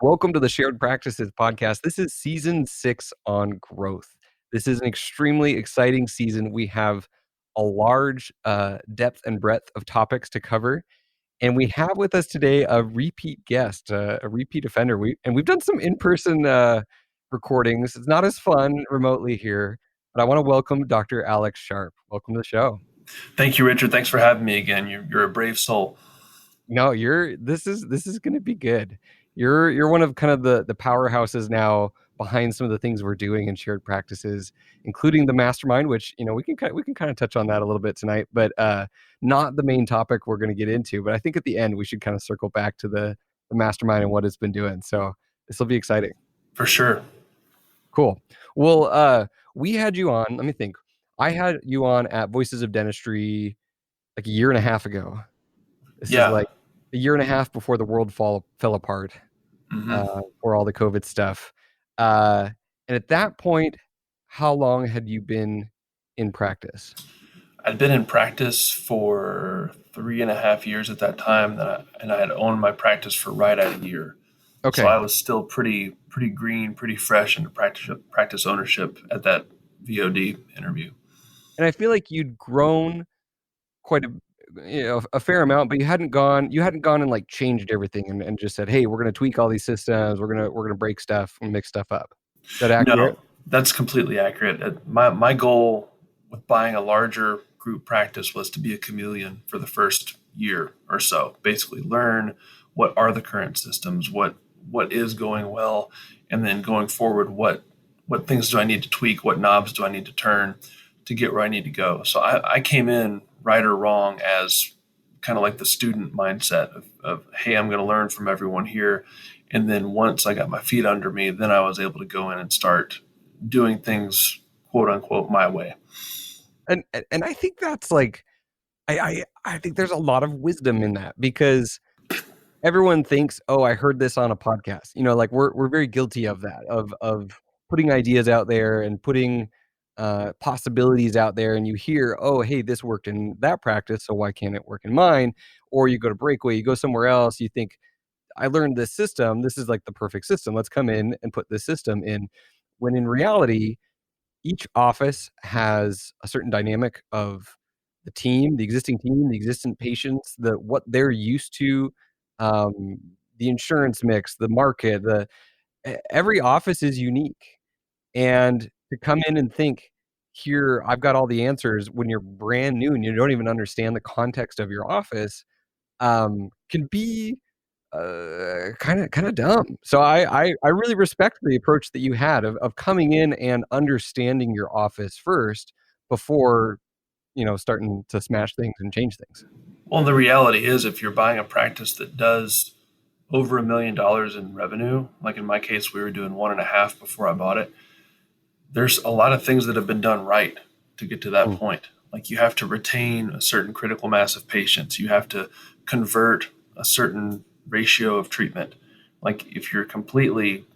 Welcome to the Shared Practices podcast. This is season 6 on growth. This is an extremely exciting season. We have a large depth and breadth of topics to cover. And we have with us today a repeat guest, a repeat offender. We've done some in-person recordings. It's not as fun remotely here, but I want to welcome Dr. Alex Sharp. Welcome to the show. Thank you, Richard. Thanks for having me again. You're a brave soul. No, this is going to be good. You're one of kind of the powerhouses now behind some of the things we're doing in shared practices, including the mastermind, which we can kind of touch on that a little bit tonight, but not the main topic we're going to get into. But I think at the end we should kind of circle back to the mastermind and what it's been doing. So this will be exciting. For sure. Cool. Well, we had you on. Let me think. I had you on at Voices of Dentistry like a year and a half ago. This is like a year and a half before the world fell apart for all the COVID stuff. And at that point, how long had you been in practice? I'd been in practice for 3.5 years at that time, and I had owned my practice for right at a year. Okay. So I was still pretty green, pretty fresh into practice ownership at that VOD interview. And I feel like you'd grown quite a fair amount, but you hadn't gone and like changed everything and just said, hey, we're going to tweak all these systems. We're going to break stuff and mix stuff up. Is that accurate? No, that's completely accurate. My goal with buying a larger group practice was to be a chameleon for the first year or so. Basically, learn what are the current systems, what is going well, and then going forward, what things do I need to tweak, what knobs do I need to turn to get where I need to go. So I came in, right or wrong, as kind of like the student mindset of hey, I'm going to learn from everyone here. And then once I got my feet under me, then I was able to go in and start doing things, quote unquote, my way. And I think that's like, I think there's a lot of wisdom in that, because everyone thinks, oh, I heard this on a podcast. Like we're very guilty of that, of putting ideas out there and putting possibilities out there, and you hear, oh, hey, this worked in that practice, so why can't it work in mine? Or you go to Breakaway, you go somewhere else, you think, I learned this system, this is like the perfect system, let's come in and put this system in. When in reality, each office has a certain dynamic of the team, the existing patients, what they're used to, the insurance mix, the market, every office is unique. And to come in and think, here, I've got all the answers, when you're brand new and you don't even understand the context of your office, can be kind of dumb. So I really respect the approach that you had of coming in and understanding your office first before starting to smash things and change things. Well, the reality is, if you're buying a practice that does over $1 million in revenue, like in my case, we were doing 1.5 before I bought it, there's a lot of things that have been done right to get to that point. Like, you have to retain a certain critical mass of patients. You have to convert a certain ratio of treatment. Like, if you're completely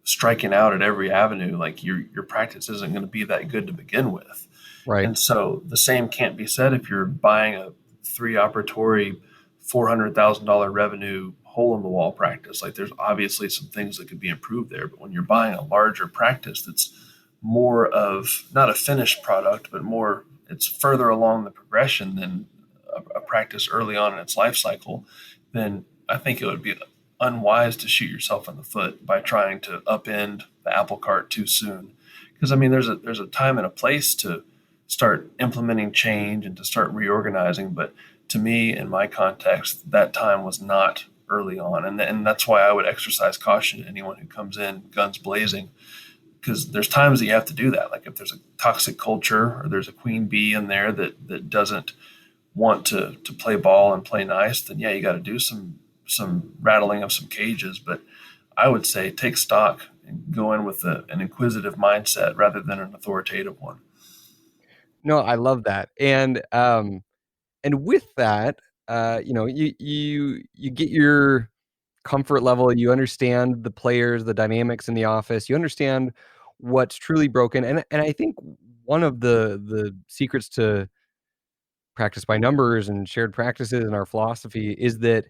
striking out at every avenue, like your practice isn't going to be that good to begin with. Right. And so the same can't be said if you're buying a 3-operatory, $400,000 revenue hole in the wall practice. Like, there's obviously some things that could be improved there, but when you're buying a larger practice that's more of not a finished product, but more, it's further along the progression than a practice early on in its life cycle, then I think it would be unwise to shoot yourself in the foot by trying to upend the apple cart too soon. Because, I mean, there's a time and a place to start implementing change and to start reorganizing. But to me, in my context, that time was not early on. And that's why I would exercise caution to anyone who comes in guns blazing, because there's times that you have to do that. Like, if there's a toxic culture or there's a queen bee in there that doesn't want to play ball and play nice, then yeah, you got to do some rattling of some cages. But I would say take stock and go in with an inquisitive mindset rather than an authoritative one. No, I love that. And with that, you get your comfort level, you understand the players, the dynamics in the office, you understand what's truly broken. And I think one of the secrets to practice by numbers and shared practices and our philosophy is that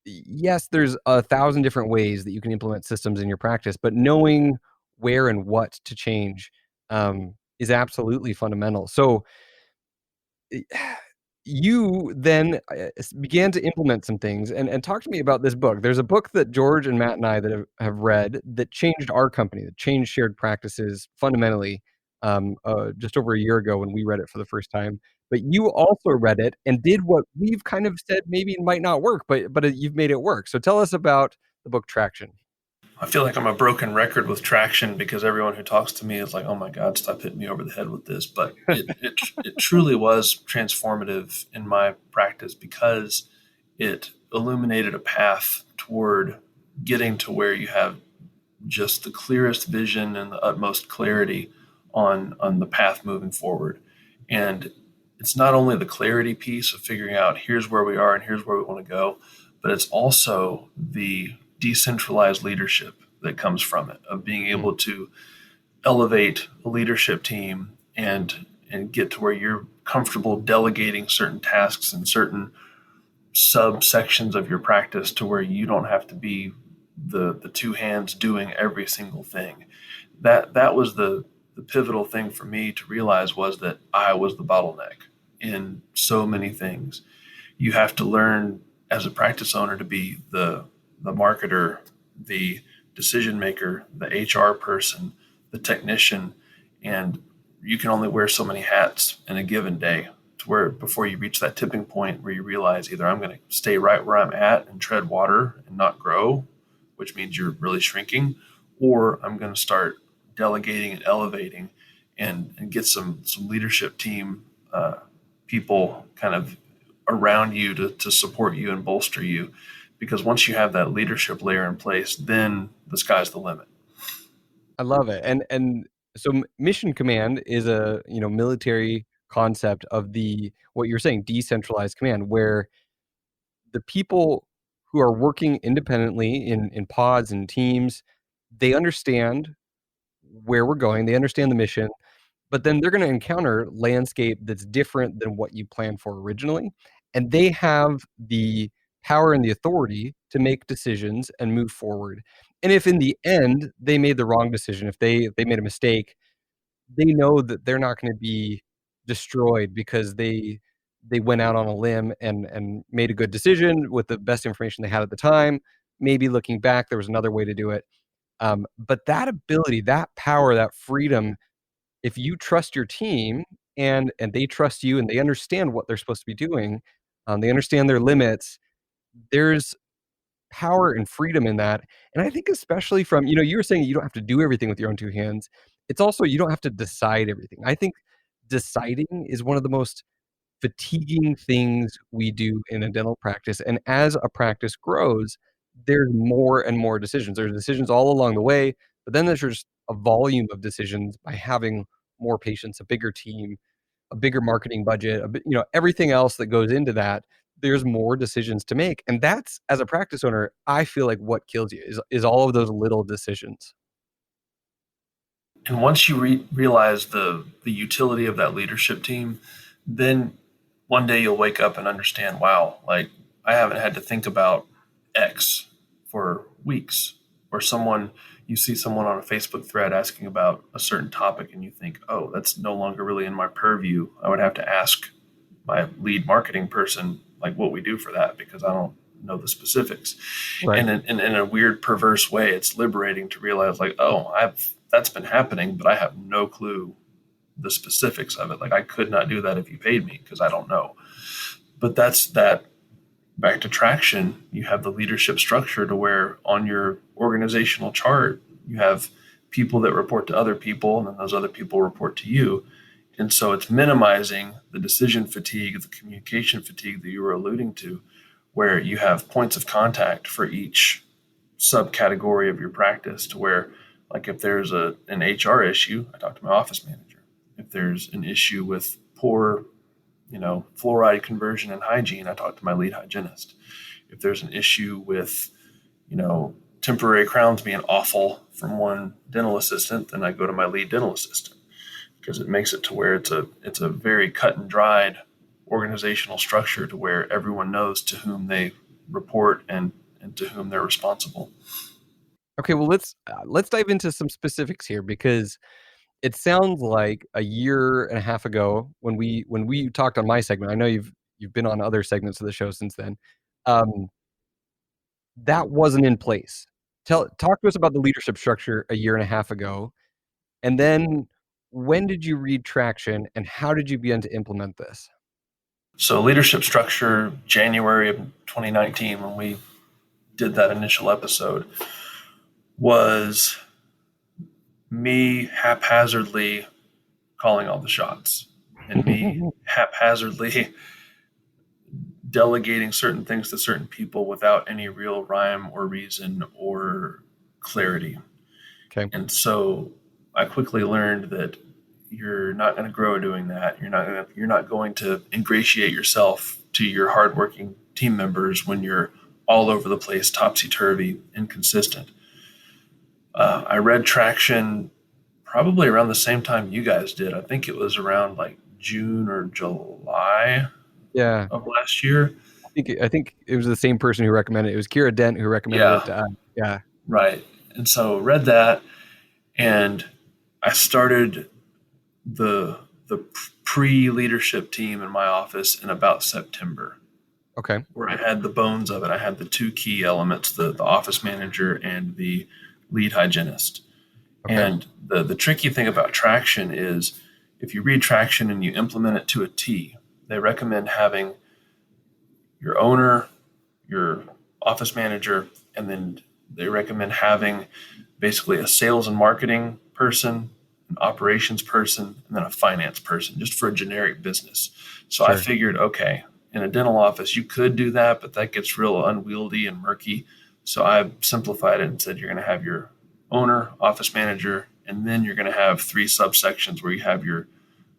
yes, there's 1,000 different ways that you can implement systems in your practice, but knowing where and what to change is absolutely fundamental. So you then began to implement some things and talk to me about this book. There's a book that George and Matt and I that have read that changed our company, that changed shared practices fundamentally just over a year ago when we read it for the first time. But you also read it and did what we've kind of said maybe might not work, but you've made it work. So tell us about the book Traction. I feel like I'm a broken record with traction because everyone who talks to me is like, "Oh my God, stop hitting me over the head with this." But it truly was transformative in my practice because it illuminated a path toward getting to where you have just the clearest vision and the utmost clarity on the path moving forward. And it's not only the clarity piece of figuring out here's where we are and here's where we want to go, but it's also the decentralized leadership that comes from it, of being Mm. able to elevate a leadership team and get to where you're comfortable delegating certain tasks and certain subsections of your practice to where you don't have to be the two hands doing every single thing. That was the pivotal thing for me to realize, was that I was the bottleneck in so many things. You have to learn as a practice owner to be the marketer, the decision maker, the HR person, the technician, and you can only wear so many hats in a given day, to where before you reach that tipping point where you realize either I'm going to stay right where I'm at and tread water and not grow, which means you're really shrinking, or I'm going to start delegating and elevating and get some leadership team people kind of around you to support you and bolster you. Because once you have that leadership layer in place, then the sky's the limit. I love it. And so mission command is a, military concept of the what you're saying, decentralized command, where the people who are working independently in pods and teams, they understand where we're going, they understand the mission, but then they're gonna encounter landscape that's different than what you planned for originally, and they have the power and the authority to make decisions and move forward. And if in the end they made the wrong decision, if they made a mistake, they know that they're not gonna be destroyed because they went out on a limb and made a good decision with the best information they had at the time. Maybe looking back, there was another way to do it. But that ability, that power, that freedom, if you trust your team and they trust you and they understand what they're supposed to be doing, they understand their limits, there's power and freedom in that. And I think especially from, you were saying you don't have to do everything with your own 2 hands. It's also you don't have to decide everything. I think deciding is one of the most fatiguing things we do in a dental practice, and as a practice grows, there's more and more decisions. There's decisions all along the way, but then there's just a volume of decisions by having more patients, a bigger team, a bigger marketing budget, everything else that goes into that. There's more decisions to make, and that's as a practice owner, I feel like what kills you is all of those little decisions. And once you realize the utility of that leadership team, then one day you'll wake up and understand, wow, like I haven't had to think about X for weeks. Or you see someone on a Facebook thread asking about a certain topic, and you think, oh, that's no longer really in my purview. I would have to ask my lead marketing person like what we do for that, because I don't know the specifics. Right. And in a weird, perverse way, it's liberating to realize like, oh, that's been happening, but I have no clue the specifics of it. Like I could not do that if you paid me because I don't know. But that's that. Back to traction, you have the leadership structure to where on your organizational chart, you have people that report to other people, and then those other people report to you. And so it's minimizing the decision fatigue, the communication fatigue that you were alluding to, where you have points of contact for each subcategory of your practice, to where, like, if there's an HR issue, I talk to my office manager. If there's an issue with poor, fluoride conversion and hygiene, I talk to my lead hygienist. If there's an issue with, temporary crowns being awful from one dental assistant, then I go to my lead dental assistant, because it makes it to where it's a very cut and dried organizational structure, to where everyone knows to whom they report and and to whom they're responsible. Okay, well let's dive into some specifics here, because it sounds like a year and a half ago when we talked on my segment. I know you've been on other segments of the show since then. Um, that wasn't in place. Talk to us about the leadership structure a year and a half ago, and then when did you read Traction, and how did you begin to implement this? So leadership structure, January of 2019, when we did that initial episode, was me haphazardly calling all the shots and me haphazardly delegating certain things to certain people without any real rhyme or reason or clarity. Okay, And so I quickly learned that you're not going to grow doing that. You're not going to ingratiate yourself to your hardworking team members when you're all over the place, topsy turvy, inconsistent. I read Traction probably around the same time you guys did. I think it was around like June or July yeah, of last year. I think it was the same person who recommended it. It was Kira Dent who recommended it Yeah, to us. Yeah. right. And so read that, and I started the pre-leadership team in my office in about September, Okay. where I had the bones of it. I had the two key elements, the office manager and the lead hygienist. Okay. And the tricky thing about Traction is if you read Traction and you implement it to a T, they recommend having your owner, your office manager, and then they recommend having basically a sales and marketing person, an operations person, and then a finance person, just for a generic business. So I Sure. figured, okay, in a dental office, you could do that, but that gets real unwieldy and murky. So I simplified it and said, you're going to have your owner, office manager, and then you're going to have three subsections where you have your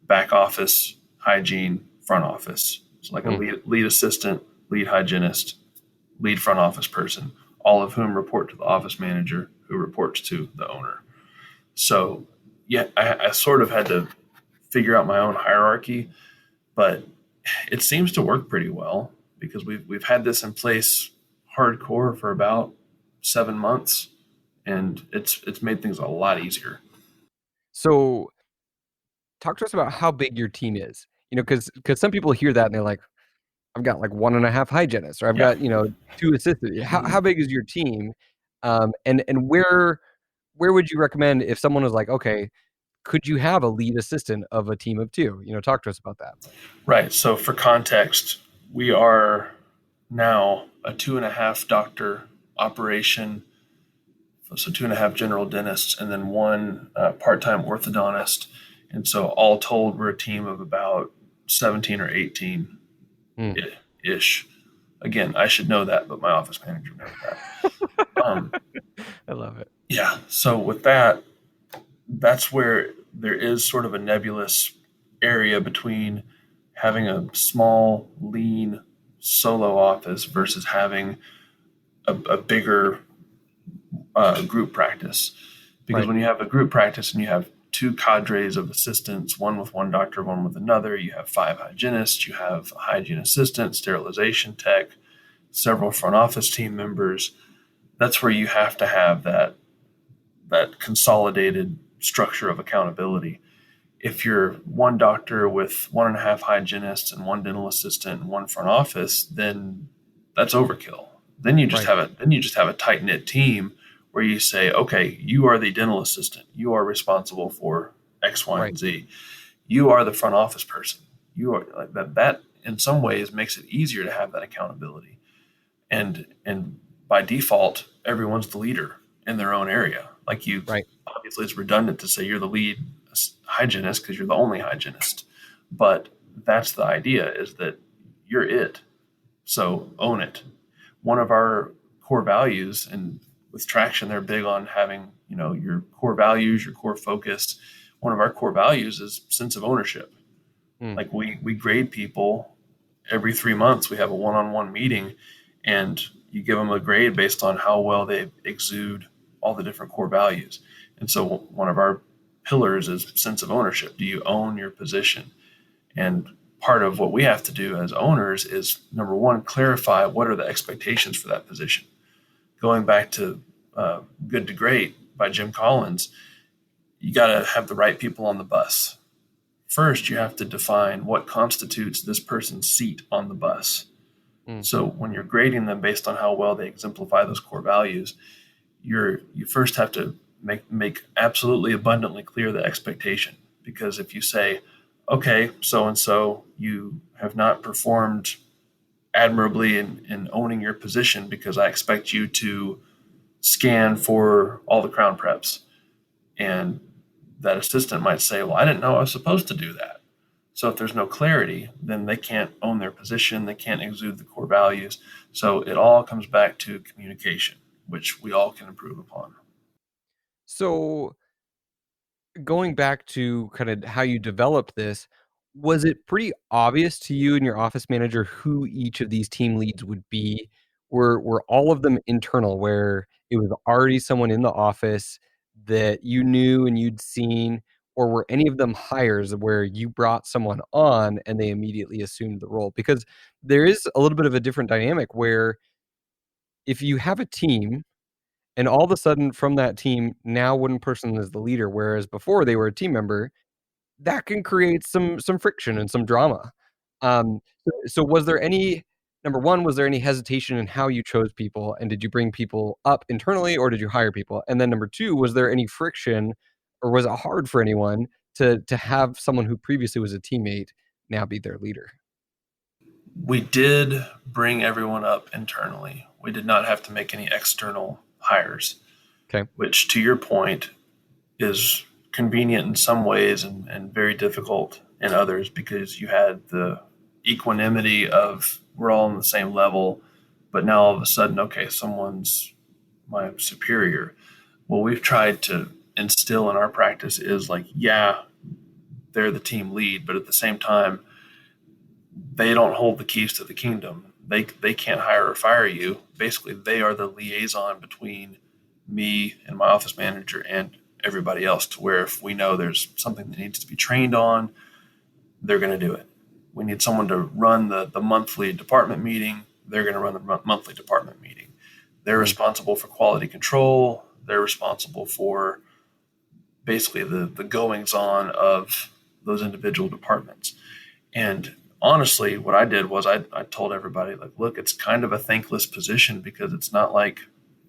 back office, hygiene, front office. So like a Mm. lead assistant, lead hygienist, lead front office person, all of whom report to the office manager, who reports to the owner. So, yeah, I sort of had to figure out my own hierarchy, but it seems to work pretty well because we've had this in place hardcore for about 7 months, and it's made things a lot easier. So talk to us about how big your team is. Because some people hear that and they're like, I've got like one and a half hygienists, or I've Yeah. got, two assistants. How big is your team? And where would you recommend if someone was like, okay, could you have a lead assistant of a team of two? Talk to us about that. Right. So for context, we are now a 2.5 doctor operation. So 2.5 general dentists and then one part-time orthodontist. And so all told, we're a team of about 17 or 18 Mm. ish. Again, I should know that, but my office manager knows that. I love it. Yeah. So with that, that's where there is sort of a nebulous area between having a small, lean solo office versus having a bigger group practice. Because Right. when you have a group practice and you have two cadres of assistants, one with one doctor, one with another, you have 5 hygienists, you have a hygiene assistant, sterilization tech, several front office team members. That's where you have to have that consolidated structure of accountability. If you're one doctor with 1.5 hygienists and one dental assistant and one front office, then that's overkill. Then you just Right. have a tight knit team where you say, okay, you are the dental assistant, you are responsible for X, Y, Right. and Z. You are the front office person. You are like that. That in some ways makes it easier to have that accountability. And by default, everyone's the leader in their own area. Like you, Right. obviously, it's redundant to say you're the lead hygienist because you're the only hygienist, but that's the idea: is that you're it. So own it. One of our core values, and with Traction, they're big on having your core values, your core focus. One of our core values is sense of ownership. Mm. Like we grade people every 3 months. We have a one-on-one meeting, and you give them a grade based on how well they exude all the different core values. And so one of our pillars is sense of ownership. Do you own your position? And part of what we have to do as owners is, number one, clarify what are the expectations for that position. going back to Good to Great by Jim Collins, you got to have the right people on the bus. First, you have to define what constitutes this person's seat on the bus. Mm. So when you're grading them based on how well they exemplify those core values, you first have to make absolutely abundantly clear the expectation. Because if you say, okay, so and so, you have not performed admirably in owning your position because I expect you to scan for all the crown preps. And that assistant might say, well, I didn't know I was supposed to do that. So if there's no clarity, then they can't own their position. They can't exude the core values. So it all comes back to communication, which we all can improve upon. So going back to kind of how you developed this, was it pretty obvious to you and your office manager who each of these team leads would be? Were all of them internal where it was already someone in the office that you knew and you'd seen, or were any of them hires where you brought someone on and they immediately assumed the role? Because there is a little bit of a different dynamic where if you have a team and all of a sudden from that team, now one person is the leader, whereas before they were a team member, that can create some friction and some drama. So was there any number 1, was there any hesitation in how you chose people, and did you bring people up internally, or did you hire people? And then number 2, was there any friction, or was it hard for anyone to have someone who previously was a teammate now be their leader? We did bring everyone up internally. We did not have to make any external hires, Okay. which to your point is convenient in some ways and very difficult in others because you had the equanimity of we're all on the same level, but now all of a sudden, okay, someone's my superior. What we've tried to instill in our practice is like, yeah, they're the team lead, but at the same time, they don't hold the keys to the kingdom. They can't hire or fire you. Basically, they are the liaison between me and my office manager and everybody else to where if we know there's something that needs to be trained on, they're going to do it. We need someone to run the monthly department meeting. They're going to run the monthly department meeting. They're Mm. responsible for quality control. They're responsible for basically the goings on of those individual departments. And honestly, what I did was I told everybody, like, look, it's kind of a thankless position because it's not like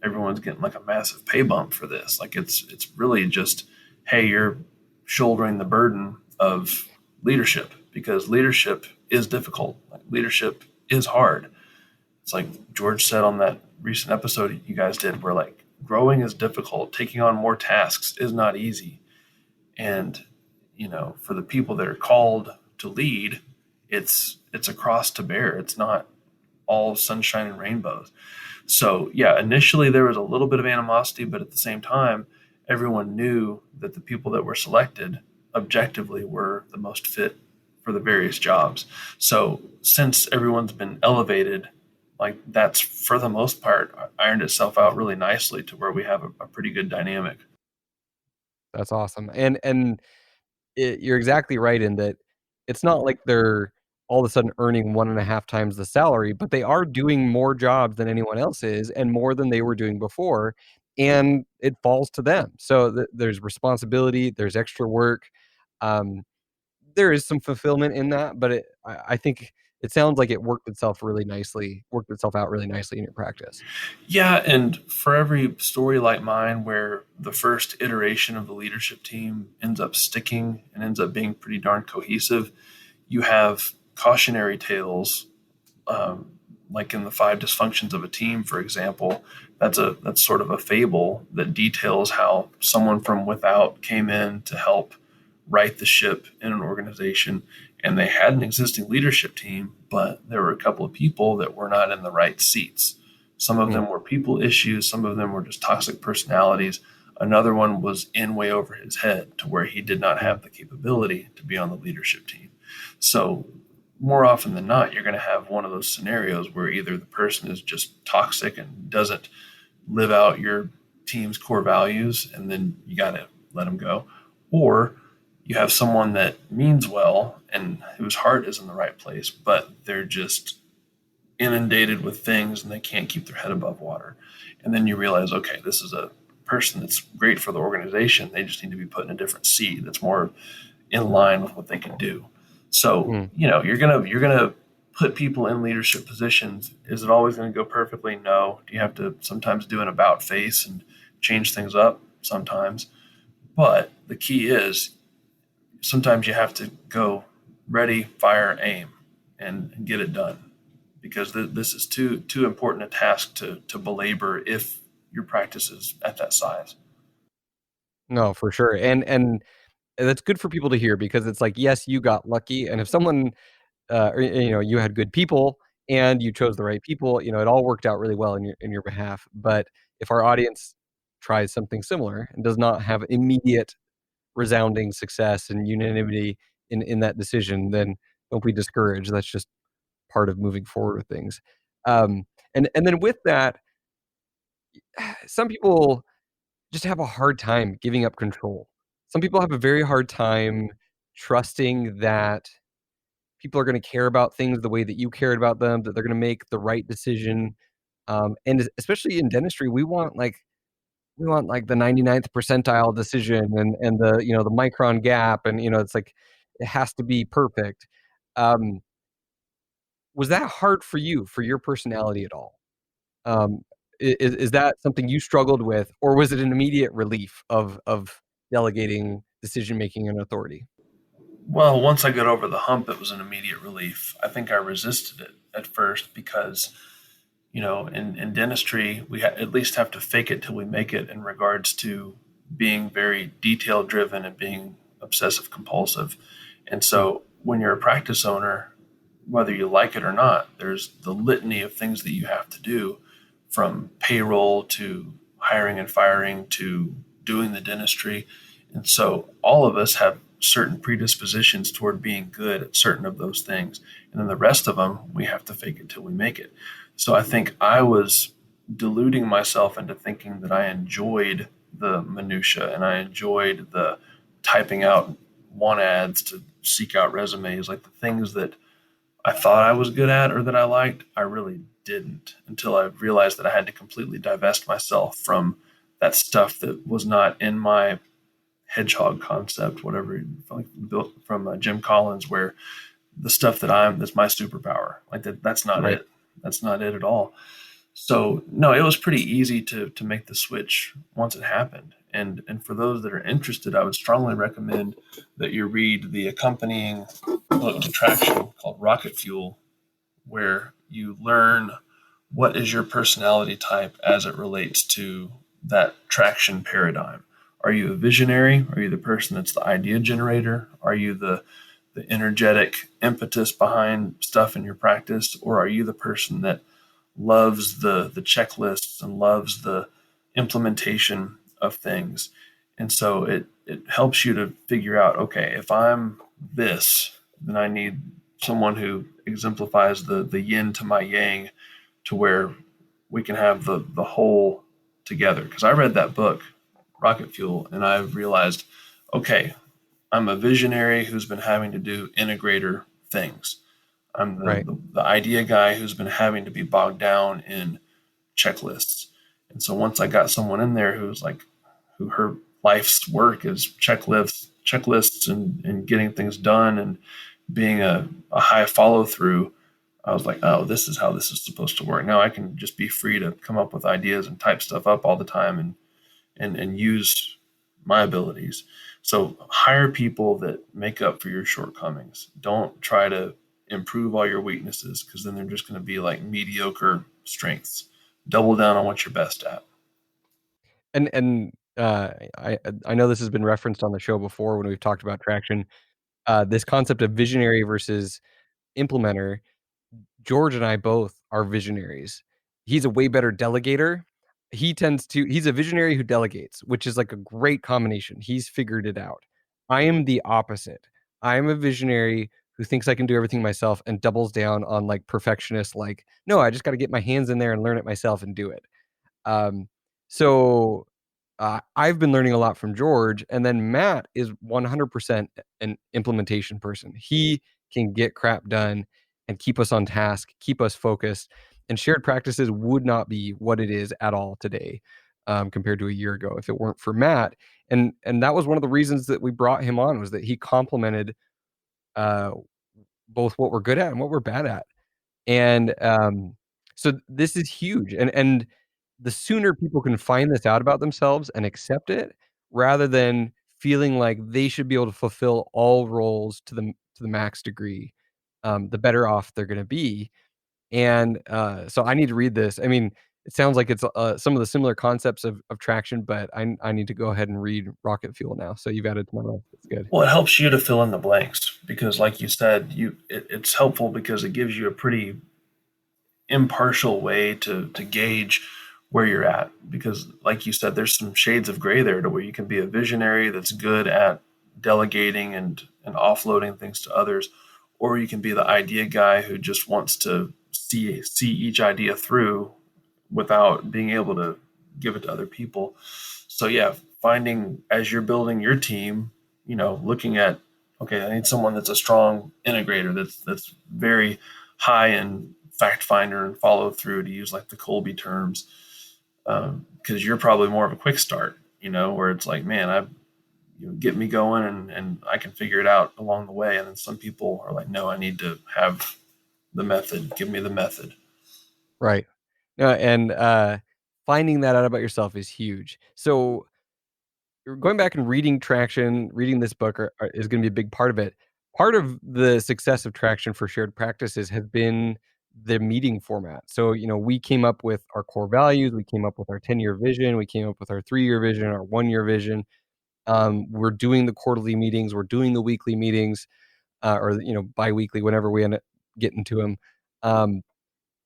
everyone's getting like a massive pay bump for this. Like it's really just, hey, you're shouldering the burden of leadership because leadership is difficult. Like, leadership is hard. It's like George said on that recent episode you guys did, where like growing is difficult, taking on more tasks is not easy. And for the people that are called to lead, it's a cross to bear. It's not all sunshine and rainbows. So yeah, initially there was a little bit of animosity, but at the same time, everyone knew that the people that were selected objectively were the most fit for the various jobs. So since everyone's been elevated, like that's for the most part ironed itself out really nicely to where we have a pretty good dynamic. That's awesome. And you're exactly right in that it's not like they're all of a sudden earning 1.5 times the salary, but they are doing more jobs than anyone else is and more than they were doing before, and it falls to them. So there's responsibility, there's extra work. Um, there is some fulfillment in that, but I think it sounds like it worked itself out really nicely in your practice. Yeah, and for every story like mine where the first iteration of the leadership team ends up sticking and ends up being pretty darn cohesive, you have cautionary tales, like in the five dysfunctions of a team, for example. That's sort of a fable that details how someone from without came in to help right the ship in an organization, and they had an existing leadership team, but there were a couple of people that were not in the right seats. Some of Mm, them were people issues, some of them were just toxic personalities. Another one was in way over his head to where he did not mm, have the capability to be on the leadership team. So more often than not, you're going to have one of those scenarios where either the person is just toxic and doesn't live out your team's core values, and then you got to let them go, or you have someone that means well and whose heart is in the right place, but they're just inundated with things and they can't keep their head above water. And then you realize, okay, this is a person that's great for the organization. They just need to be put in a different seat that's more in line with what they can do. So, Mm. you're gonna put people in leadership positions. Is it always going to go perfectly? No. Do you have to sometimes do an about face and change things up? Sometimes. But the key is sometimes you have to go ready, fire, aim, and get it done because this is too important a task to belabor if your practice is at that size. No, for sure, and that's good for people to hear because it's like, yes, you got lucky, and if someone, or, you had good people and you chose the right people, it all worked out really well in your behalf. But if our audience tries something similar and does not have immediate resounding success and unanimity in that decision, then don't be discouraged. That's just part of moving forward with things. Um, and then with that, some people just have a hard time giving up control. Some people have a very hard time trusting that people are gonna care about things the way that you cared about them, that they're gonna make the right decision. And especially in dentistry, we want, like, the 99th percentile decision and the micron gap, and, it's like, it has to be perfect. Um, was that hard for you, for your personality at all? Um, is that something you struggled with, or was it an immediate relief of delegating decision making and authority? Well, once I got over the hump, it was an immediate relief. I think I resisted it at first because, in dentistry, at least have to fake it till we make it in regards to being very detail driven and being obsessive compulsive. And Mm, so when you're a practice owner, whether you like it or not, there's the litany of things that you have to do from payroll to hiring and firing to doing the dentistry. And so all of us have certain predispositions toward being good at certain of those things. And then the rest of them, we have to fake it till we make it. So I think I was deluding myself into thinking that I enjoyed the minutia and I enjoyed the typing out want ads to seek out resumes, like the things that I thought I was good at or that I liked, I really didn't until I realized that I had to completely divest myself from that stuff that was not in my hedgehog concept, whatever, like built from Jim Collins, where the stuff that's my superpower, like that's not right. it. That's not it at all. So no, it was pretty easy to make the switch once it happened. And for those that are interested, I would strongly recommend that you read the accompanying book to Traction called Rocket Fuel, where you learn what is your personality type as it relates to that traction paradigm. Are you a visionary? Are you the person that's the idea generator? Are you the energetic impetus behind stuff in your practice? Or are you the person that loves the checklists and loves the implementation of things? And so it helps you to figure out, okay, if I'm this, then I need someone who exemplifies the yin to my yang, to where we can have the whole together. Because I read that book, Rocket Fuel, and I realized, okay, I'm a visionary who's been having to do integrator things. I'm Right. the idea guy who's been having to be bogged down in checklists. And so once I got someone in there who's like, who her life's work is checklists and getting things done and being a high follow through, I was like, oh, this is how this is supposed to work. Now I can just be free to come up with ideas and type stuff up all the time and use my abilities. So hire people that make up for your shortcomings. Don't try to improve all your weaknesses because then they're just going to be like mediocre strengths. Double down on what you're best at. And I know this has been referenced on the show before when we've talked about traction. This concept of visionary versus implementer. George and I both are visionaries. He's a way better delegator. He's a visionary who delegates, which is like a great combination. He's figured it out. I am the opposite. I am a visionary who thinks I can do everything myself and doubles down on like perfectionist, like, no, I just got to get my hands in there and learn it myself and do it. Um, so I've been learning a lot from George, and then Matt is 100% an implementation person. He can get crap done. and keep us on task, keep us focused. And shared practices would not be what it is at all today, compared to a year ago if it weren't for Matt. And that was one of the reasons that we brought him on, was that he complemented uh, both what we're good at and what we're bad at. And so this is huge. And the sooner people can find this out about themselves and accept it, rather than feeling like they should be able to fulfill all roles to the max degree, the better off they're going to be. And so I need to read this. I mean, it sounds like it's some of the similar concepts of traction, but I need to go ahead and read Rocket Fuel now. So you've added to my list. That's good. Well, it helps you to fill in the blanks because, like you said, it's helpful because it gives you a pretty impartial way to gauge where you're at. Because, like you said, there's some shades of gray there to where you can be a visionary that's good at delegating and offloading things to others, or you can be the idea guy who just wants to see each idea through without being able to give it to other people. So yeah, finding as you're building your team, looking at, okay, I need someone that's a strong integrator, that's very high in fact finder and follow through, to use like the Colby terms, because you're probably more of a quick start, where it's like, man, get me going and I can figure it out along the way. And then some people are like, no, I need to have the method. Give me the method. Right. No, and finding that out about yourself is huge. So going back and reading Traction, reading this book is going to be a big part of it. Part of the success of Traction for shared practices has been the meeting format. So, we came up with our core values, we came up with our 10-year vision, we came up with our 3-year vision, our 1-year vision. We're doing the quarterly meetings, we're doing the weekly meetings, or bi-weekly, whenever we end up getting to them.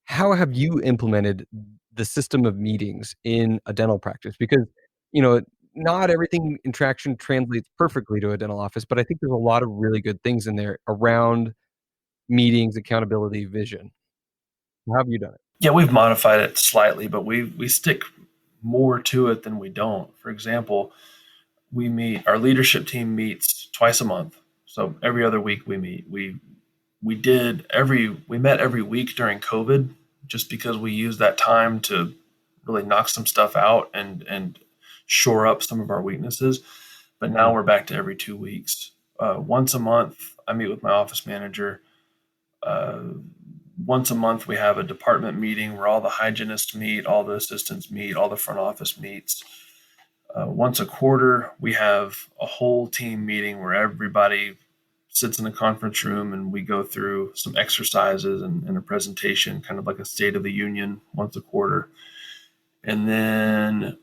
How have you implemented the system of meetings in a dental practice? Because, you know, not everything in Traction translates perfectly to a dental office, but I think there's a lot of really good things in there around meetings, accountability, vision. How have you done it? Yeah, we've modified it slightly, but we stick more to it than we don't. For example, our leadership team meets twice a month. So every other week we meet. We met every week during COVID just because we used that time to really knock some stuff out and shore up some of our weaknesses. But now Mhm. we're back to every 2 weeks. Once a month, I meet with my office manager. Uh, Once a month, we have a department meeting where all the hygienists meet, all the assistants meet, all the front office meets. Once a quarter, we have a whole team meeting where everybody sits in a conference room and we go through some exercises and a presentation, kind of like a State of the Union once a quarter. And then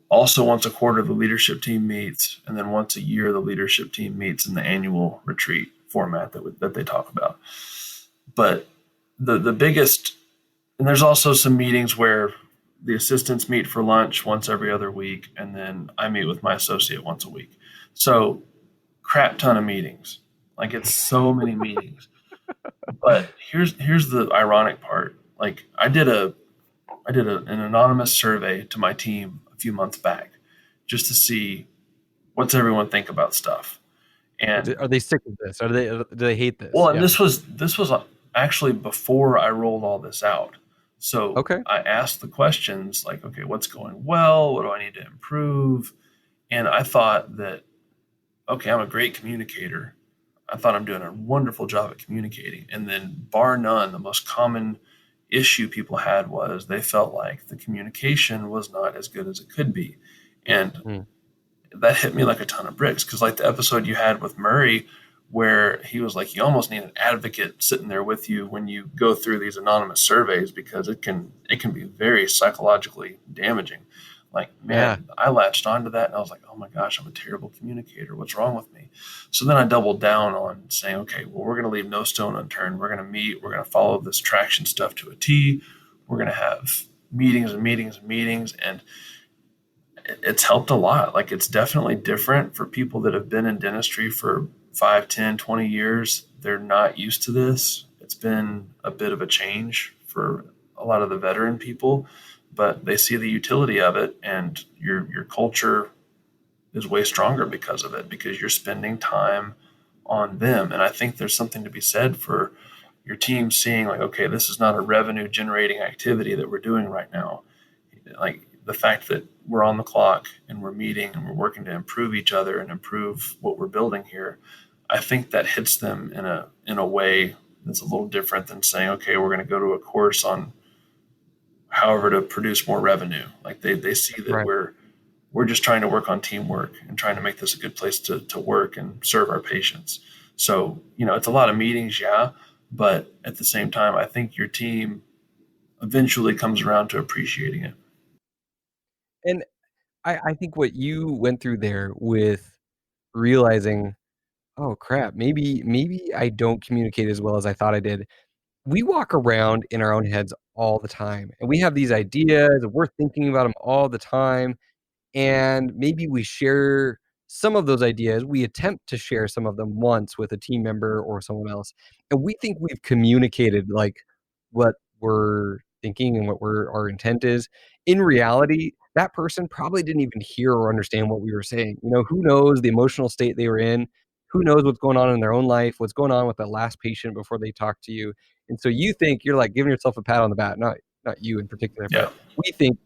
also once a quarter, the leadership team meets. And then once a year, the leadership team meets in the annual retreat format that they talk about. But the biggest, and there's also some meetings where the assistants meet for lunch once every other week, and then I meet with my associate once a week. So crap ton of meetings. Like, it's so many meetings. But here's the ironic part. Like, an anonymous survey to my team a few months back just to see what's everyone think about stuff. And Are they sick of this? Do they hate this? well, and Yeah. this was actually before I rolled all this out. So Okay. I asked the questions like, okay, what's going well? What do I need to improve? And I thought that, okay, I'm a great communicator. I thought I'm doing a wonderful job at communicating. And then, bar none, the most common issue people had was they felt like the communication was not as good as it could be. And Mm. that hit me like a ton of bricks, because, like the episode you had with Murray, where he was like, you almost need an advocate sitting there with you when you go through these anonymous surveys, because it can be very psychologically damaging. Like, Yeah. man, I latched onto that and I was like, oh my gosh, I'm a terrible communicator. What's wrong with me? So then I doubled down on saying, okay, well, we're going to leave no stone unturned. We're going to meet. We're going to follow this traction stuff to a T. We're going to have meetings and meetings and meetings. And it's helped a lot. Like, it's definitely different for people that have been in dentistry for 5, 10, 20 years. They're not used to this. It's been a bit of a change for a lot of the veteran people, but they see the utility of it, and your culture is way stronger because of it, because you're spending time on them. And I think there's something to be said for your team seeing like, okay, this is not a revenue generating activity that we're doing right now. Like the fact that we're on the clock and we're meeting and we're working to improve each other and improve what we're building here, I think that hits them in a way that's a little different than saying, okay, we're going to go to a course on however to produce more revenue. Like they see that Right. we're just trying to work on teamwork and trying to make this a good place to work and serve our patients. So, it's a lot of meetings, yeah, but at the same time, I think your team eventually comes around to appreciating it. And I think what you went through there with realizing, "Oh, crap, maybe I don't communicate as well as I thought I did." We walk around in our own heads all the time, and we have these ideas, and we're thinking about them all the time, and maybe we share some of those ideas. We attempt to share some of them once with a team member or someone else, and we think we've communicated, like, what we're thinking and what our intent is. In reality, that person probably didn't even hear or understand what we were saying. Who knows the emotional state they were in? Who knows what's going on in their own life? What's going on with the last patient before they talk to you? And so you think you're, like, giving yourself a pat on the back, not you in particular, but Yeah. we think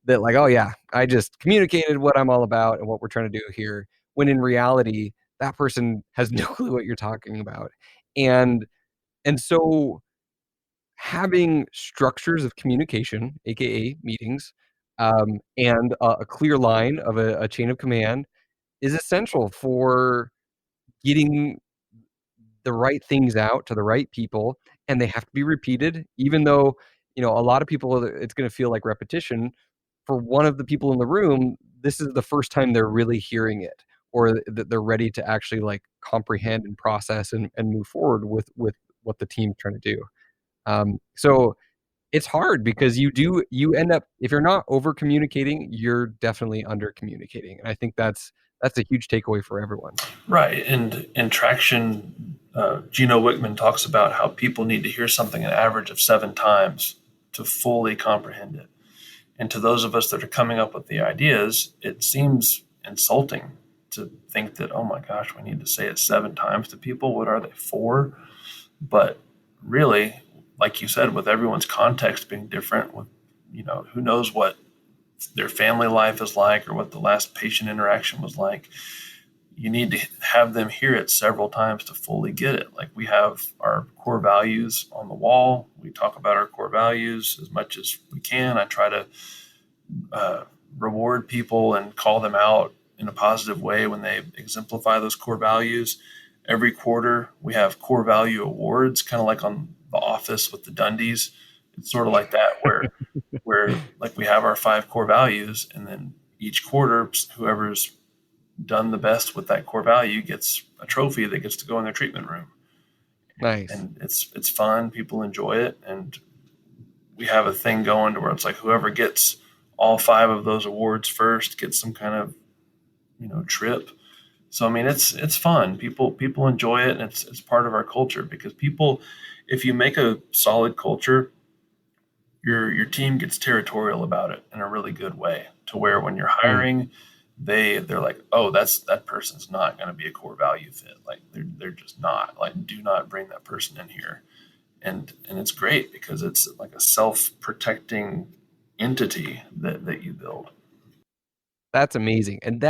that, like, "Oh, yeah, I just communicated what I'm all about and what we're trying to do here," when in reality, that person has no clue what you're talking about. And so having structures of communication, AKA meetings, and a clear line of a chain of command is essential for getting the right things out to the right people, and they have to be repeated, even though, a lot of people, it's gonna feel like repetition. For one of the people in the room, this is the first time they're really hearing it, or that they're ready to actually, like, comprehend and process and move forward with what the team's trying to do. So it's hard because you end up, if you're not over communicating, you're definitely under communicating, and I think that's a huge takeaway for everyone. Right. And in traction, Gino Wickman talks about how people need to hear something an average of 7 times to fully comprehend it. And to those of us that are coming up with the ideas, it seems insulting to think that, oh my gosh, we need to say it 7 times to people. What are they for? But really, like you said, with everyone's context being different, with, who knows what their family life is like or what the last patient interaction was like, you need to have them hear it several times to fully get it. Like we have our core values on the wall. We talk about our core values as much as we can. I try to reward people and call them out in a positive way when they exemplify those core values. Every quarter, we have core value awards, kind of like on The Office with the Dundies. It's sort of like that, where like we have our 5 core values, and then each quarter, whoever's done the best with that core value gets a trophy that gets to go in their treatment room. Nice. And it's fun. People enjoy it, and we have a thing going to where it's like whoever gets all 5 of those awards first gets some kind of trip. So I mean, it's fun. People enjoy it, and it's part of our culture because people, if you make a solid culture, your team gets territorial about it in a really good way. To where when you're Mm. hiring, they're like, oh, that person's not going to be a core value fit. Like they're just not. Like, do not bring that person in here. And it's great because it's like a self protecting entity that you build. That's amazing, and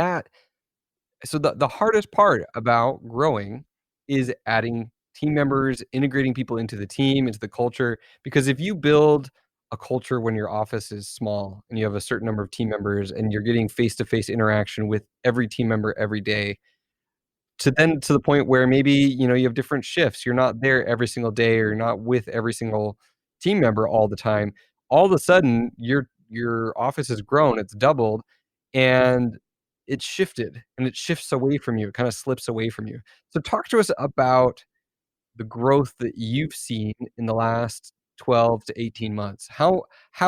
so the hardest part about growing is adding team members, integrating people into the team, into the culture, because if you build a culture when your office is small and you have a certain number of team members and you're getting face-to-face interaction with every team member every day, to the point where maybe, you have different shifts, you're not there every single day or you're not with every single team member all the time. All of a sudden, your office has grown, it's doubled, and it's shifted, and it shifts away from you, it kinda slips away from you. So talk to us about the growth that you've seen in the last 12 to 18 months. How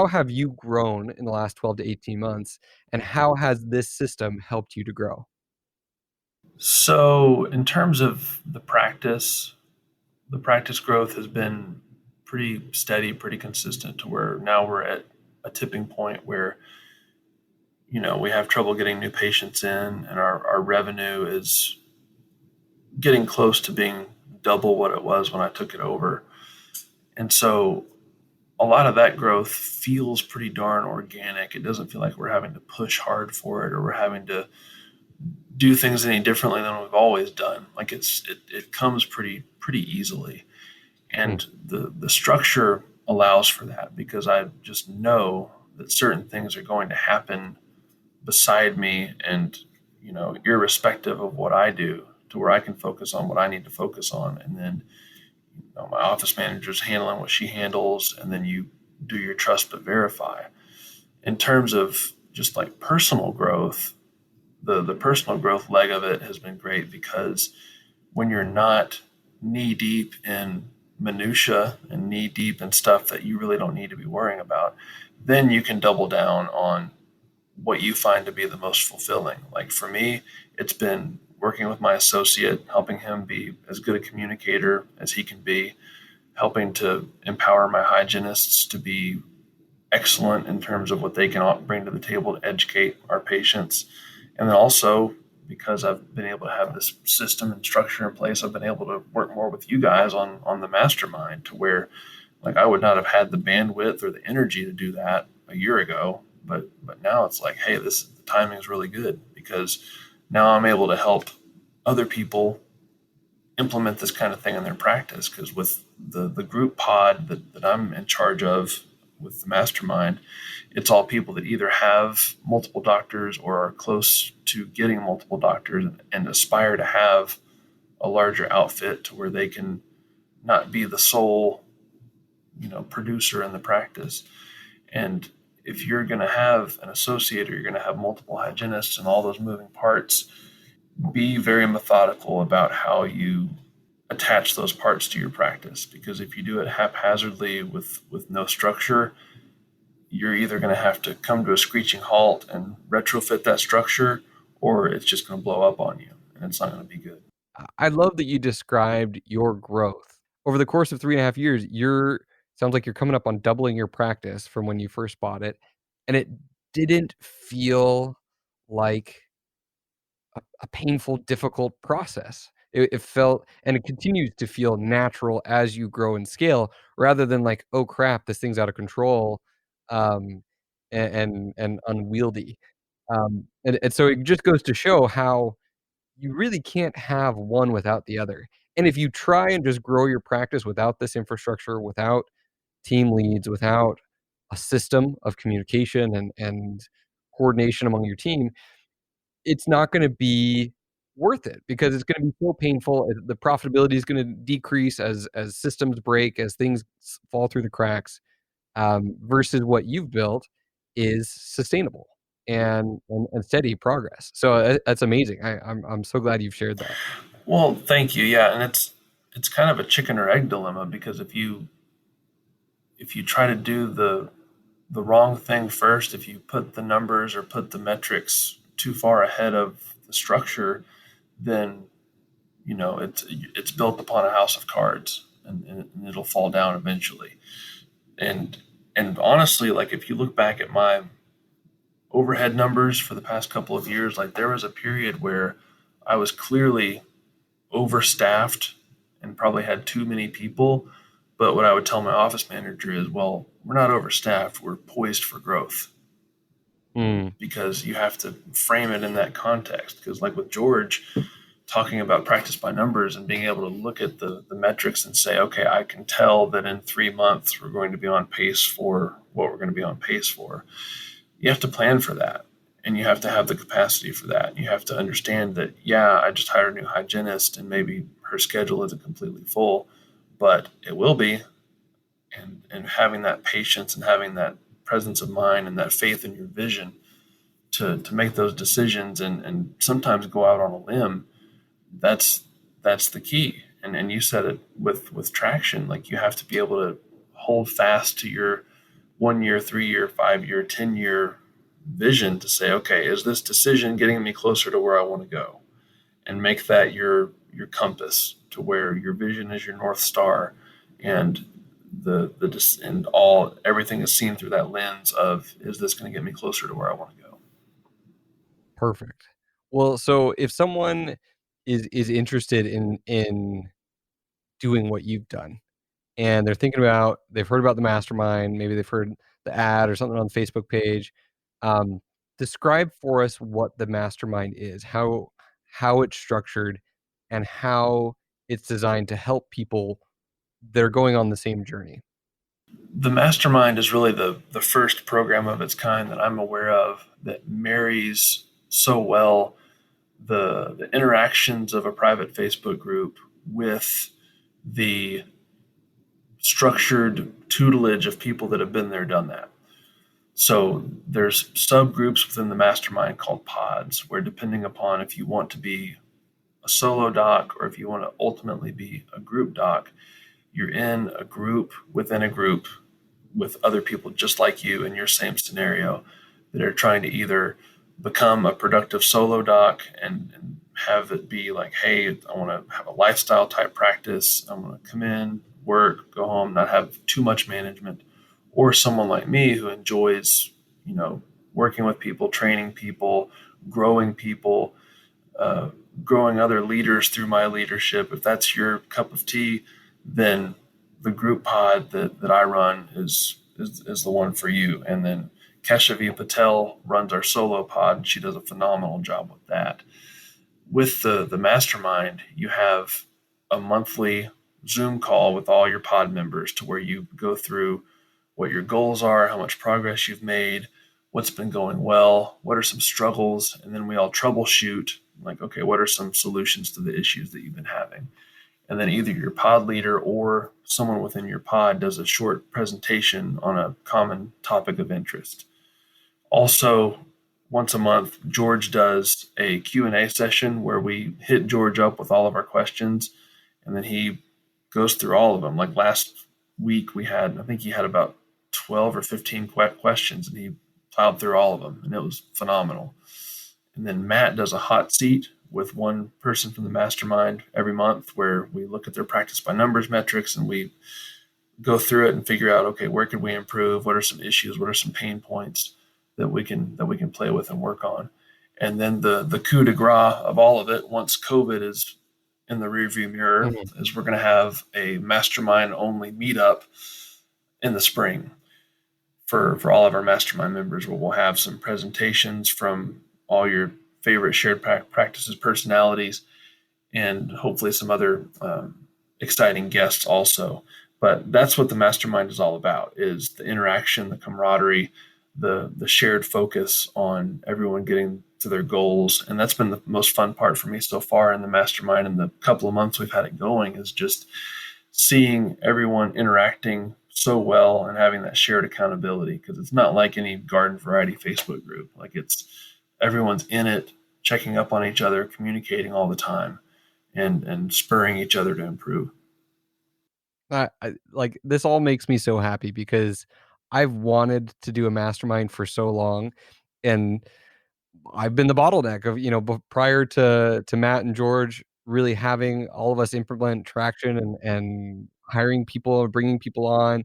have you grown in the last 12 to 18 months, and how has this system helped you to grow? So in terms of the practice growth has been pretty steady, pretty consistent to where now we're at a tipping point where we have trouble getting new patients in, and our revenue is getting close to being double what it was when I took it over. And so a lot of that growth feels pretty darn organic. It doesn't feel like we're having to push hard for it or we're having to do things any differently than we've always done. Like it comes pretty easily. Hmm. And the structure allows for that because I just know that certain things are going to happen beside me and irrespective of what I do to where I can focus on what I need to focus on. And then my office manager's handling what she handles, and then you do your trust but verify. In terms of just like personal growth, the personal growth leg of it has been great because when you're not knee deep in minutia and knee deep in stuff that you really don't need to be worrying about, then you can double down on what you find to be the most fulfilling. Like for me, it's been working with my associate, helping him be as good a communicator as he can be, helping to empower my hygienists to be excellent in terms of what they can bring to the table to educate our patients. And then also, because I've been able to have this system and structure in place, I've been able to work more with you guys on the mastermind to where like I would not have had the bandwidth or the energy to do that a year ago. But now it's like, hey, the timing is really good because now I'm able to help other people implement this kind of thing in their practice. Because with the group pod that I'm in charge of with the mastermind, it's all people that either have multiple doctors or are close to getting multiple doctors and aspire to have a larger outfit to where they can not be the sole producer in the practice. And if you're going to have an associate or you're going to have multiple hygienists and all those moving parts, be very methodical about how you attach those parts to your practice. Because if you do it haphazardly with no structure, you're either going to have to come to a screeching halt and retrofit that structure, or it's just going to blow up on you and it's not going to be good. I love that you described your growth. Over the course of 3.5 years, you're sounds like you're coming up on doubling your practice from when you first bought it, and it didn't feel like a painful, difficult process. It felt and it continues to feel natural as you grow and scale rather than like, "Oh crap, this thing's out of control," um, and unwieldy. And so it just goes to show how you really can't have one without the other. And if you try and just grow your practice without this infrastructure, without team leads, without a system of communication and coordination among your team, it's not gonna be worth it because it's gonna be so painful, the profitability is gonna decrease as systems break, as things fall through the cracks, versus what you've built is sustainable and steady progress. So, that's amazing. I'm so glad you've shared that. Well, thank you. Yeah, and it's kind of a chicken or egg dilemma because if you try to do the wrong thing first, if you put the numbers or put the metrics too far ahead of the structure, then it's built upon a house of cards and it'll fall down eventually. And and honestly, like if you look back at my overhead numbers for the past couple of years, like there was a period where I was clearly overstaffed and probably had too many people. But what I would tell my office manager is, well, we're not overstaffed, we're poised for growth, Mm, because you have to frame it in that context. Because, like with George, talking about practice by numbers and being able to look at the metrics and say, okay, I can tell that in 3 months we're going to be on pace for what we're going to be on pace for. You have to plan for that. And you have to have the capacity for that. You have to understand that, yeah, I just hired a new hygienist and maybe her schedule isn't completely full, but it will be. And having that patience and having that presence of mind and that faith in your vision to make those decisions and sometimes go out on a limb, that's that's the key. And you said it with traction, like you have to be able to hold fast to your 1 year, 3 year, 5 year, 10 year vision to say, okay, is this decision getting me closer to where I want to go? And make that your compass to where your vision is your north star, and and all everything is seen through that lens of, is this going to get me closer to where I want to go? perfect. Well, so if someone is interested in doing what you've done, and they've heard about the mastermind, maybe they've heard the ad or something on the Facebook page. Um, Describe for us what the mastermind is, how it's structured, and how it's designed to help people that are going on the same journey. The mastermind is really the first program of its kind that I'm aware of that marries so well the interactions of a private Facebook group with the structured tutelage of people that have been there, done that. So there's subgroups within the mastermind called pods, where depending upon if you want to be a solo doc or if you want to ultimately be a group doc, you're in a group within a group with other people just like you in your same scenario that are trying to either become a productive solo doc and have it be like, hey, I want to have a lifestyle type practice. I want to come in, work, go home, not have too much management. Or someone like me who enjoys, working with people, training people, uh, growing other leaders through my leadership. If that's your cup of tea, then the group pod that I run is the one for you. And then Keshavi Patel runs our solo pod, and she does a phenomenal job with that. With the mastermind, you have a monthly Zoom call with all your pod members to where you go through what your goals are, how much progress you've made, what's been going well, what are some struggles, and then we all troubleshoot like, okay, what are some solutions to the issues that you've been having? And then either your pod leader or someone within your pod does a short presentation on a common topic of interest. Also, once a month, George does a Q&A session where we hit George up with all of our questions, and then he goes through all of them. Like last week, I think he had about 12 or 15 questions, and he plowed through all of them, and it was phenomenal. And then Matt does a hot seat with one person from the mastermind every month where we look at their practice by numbers metrics and we go through it and figure out, okay, where could we improve? What are some issues? What are some pain points that we can play with and work on? And then the coup de grace of all of it, once COVID is in the rearview mirror, Mhm. is we're going to have a mastermind only meetup in the spring for all of our mastermind members, where we'll have some presentations from all your favorite shared practices personalities and hopefully some other exciting guests also. But that's what the mastermind is all about: is the interaction, the camaraderie, the shared focus on everyone getting to their goals. And that's been the most fun part for me so far in the mastermind. In the couple of months we've had it going, is just seeing everyone interacting so well and having that shared accountability, because it's not like any garden variety Facebook group. Like, it's everyone's in it, checking up on each other, communicating all the time, and spurring each other to improve. Like, this all makes me so happy because I've wanted to do a mastermind for so long, and I've been the bottleneck of, prior to Matt and George really having all of us implement traction and hiring people, bringing people on.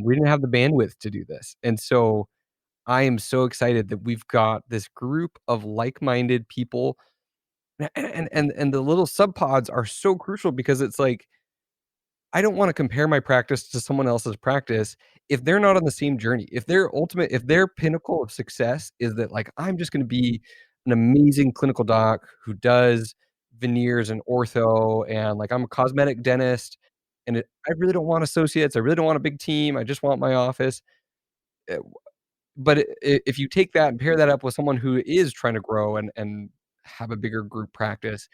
We didn't have the bandwidth to do this, and so I am so excited that we've got this group of like-minded people, and the little sub pods are so crucial because it's like I don't wanna compare my practice to someone else's practice if they're not on the same journey. If their pinnacle of success is that, like, I'm just gonna be an amazing clinical doc who does veneers and ortho, and, like, I'm a cosmetic dentist, and I really don't want associates, I really don't want a big team, I just want my office. Eh, but if you take that and pair that up with someone who is trying to grow and have a bigger group practice,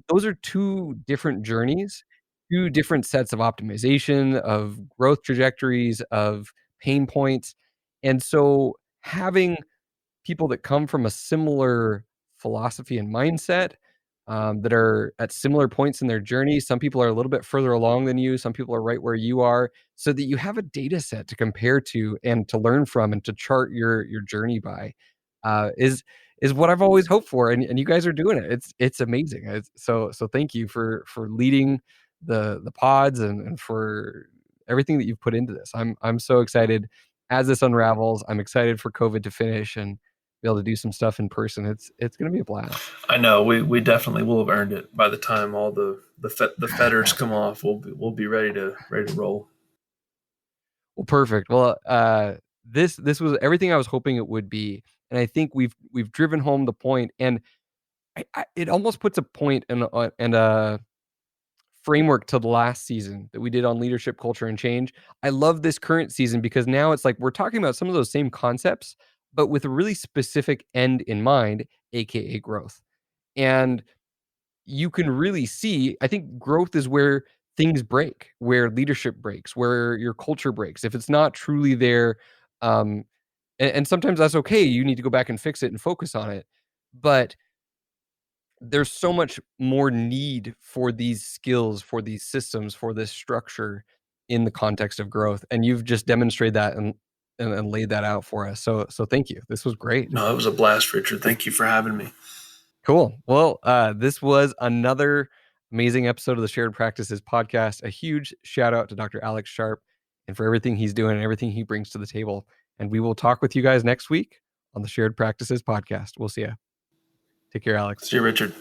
those are 2 different journeys, 2 different sets of optimization, of growth trajectories, of pain points, and so having people that come from a similar philosophy and mindset, that are at similar points in their journey. Some people are a little bit further along than you, some people are right where you are, so that you have a data set to compare to and to learn from and to chart your journey by, is what I've always hoped for, and you guys are doing it. It's amazing. So thank you for leading the pods and for everything that you've put into this. I'm so excited as this unravels. I'm excited for COVID to finish, and be able to do some stuff in person. It's going to be a blast. I know we definitely will have earned it by the time all the fetters come off. We'll be ready to roll. Well, perfect. Well, this was everything I was hoping it would be, and I think we've driven home the point, and it almost puts a point and a framework to the last season that we did on leadership, culture, and change. I love this current season because now it's like we're talking about some of those same concepts, but with a really specific end in mind, aka growth. And you can really see, I think growth is where things break, where leadership breaks, where your culture breaks. If it's not truly there, um, and sometimes that's okay. You need to go back and fix it and focus on it. But there's so much more need for these skills, for these systems, for this structure in the context of growth. And you've just demonstrated that and laid that out for us. So thank you. This was great. No, it was a blast, Richard. Thank you for having me. Cool. Well, this was another amazing episode of the Shared Practices podcast. A huge shout out to Dr. Alex Sharp and for everything he's doing and everything he brings to the table. And we will talk with you guys next week on the Shared Practices podcast. We'll see you. Take care, Alex. See you, Richard.